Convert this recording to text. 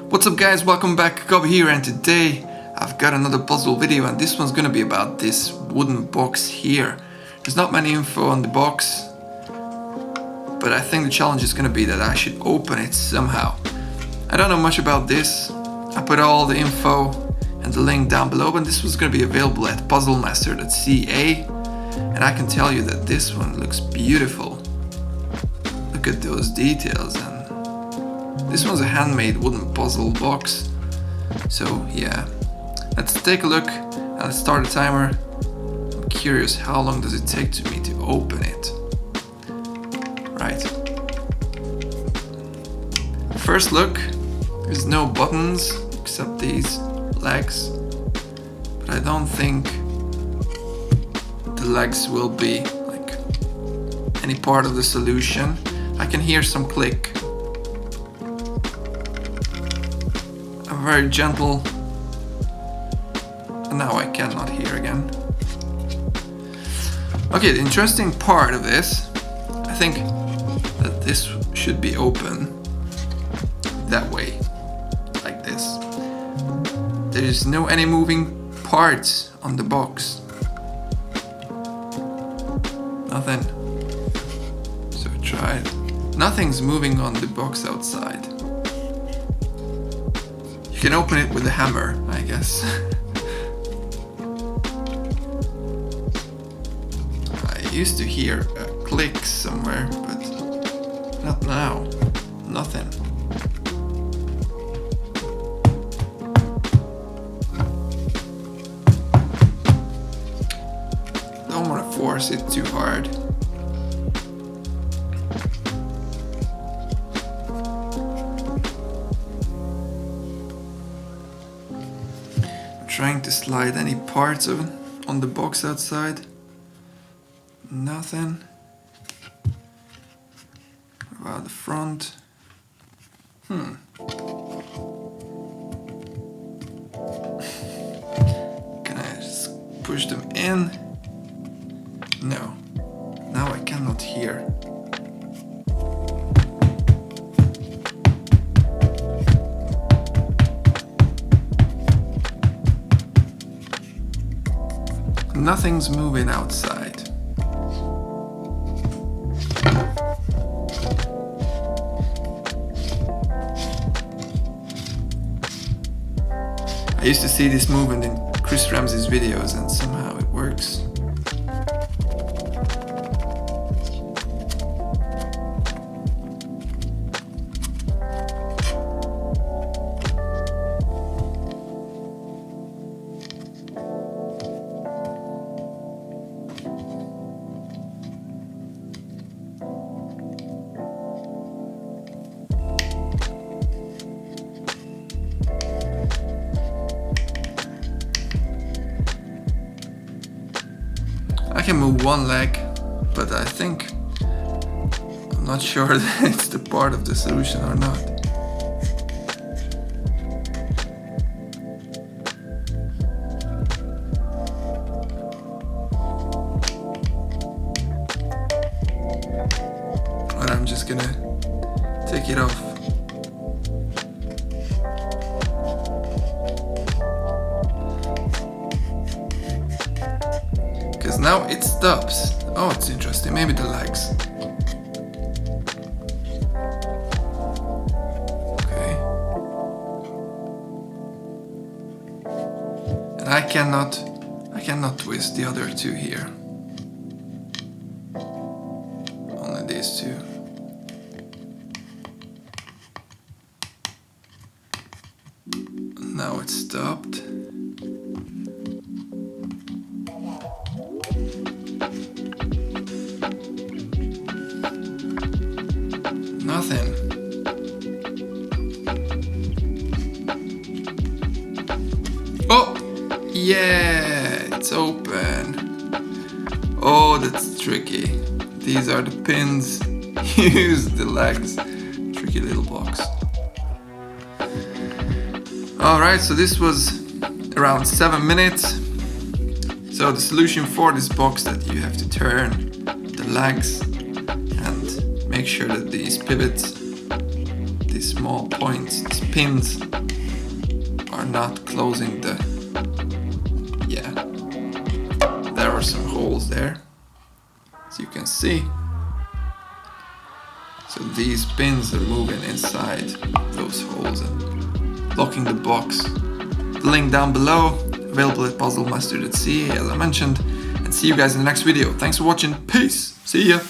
What's up guys, welcome back, Kobe here, and today I've got another puzzle video, and this one's gonna be about this wooden box here. There's not many info on the box, but I think the challenge is gonna be that I should open it somehow. I don't know much about this. I put all the info and the link down below, and this was gonna be available at puzzlemaster.ca, and I can tell you that this one looks beautiful. Look at those details, and this one's a handmade wooden puzzle box. So yeah, let's take a look and let's start the timer. I'm curious, how long does it take to me to open it? Right. First look, there's no buttons except these legs, but I don't think the legs will be like any part of the solution. I can hear some click. Very gentle, and now I cannot hear again. Okay, the interesting part of this, I think that this should be open that way, like this. There is no any moving parts on the box. Nothing. So I tried. Nothing's moving on the box outside. You can open it with a hammer, I guess. I used to hear a click somewhere, but not now. Nothing. Don't want to force it too hard. Trying to slide any parts of it on the box outside. Nothing. What about the front? Can I just push them in? No. Now I cannot hear. Nothing's moving outside. I used to see this movement in Ramsay's videos, and somehow it works. I can move one leg, but I think I'm not sure that it's the part of the solution or not. But I'm just gonna take it off. Because now it stops. Oh, it's interesting. Maybe the legs. Okay. And I cannot twist the other two here. Only these two. Now it's stopped. Nothing. Oh! Yeah! It's open. Oh, that's tricky. These are the pins. Use the legs. Tricky little box. Alright, so this was around 7 minutes. So the solution for this box, that you have to turn the legs and make sure that these pivots, this these small points, these pins, are not closing the... Yeah, there are some holes there, as you can see. So these pins are moving inside those holes and locking the box. The link down below, available at puzzlemaster.ca as I mentioned, and see you guys in the next video. Thanks for watching, peace, see ya!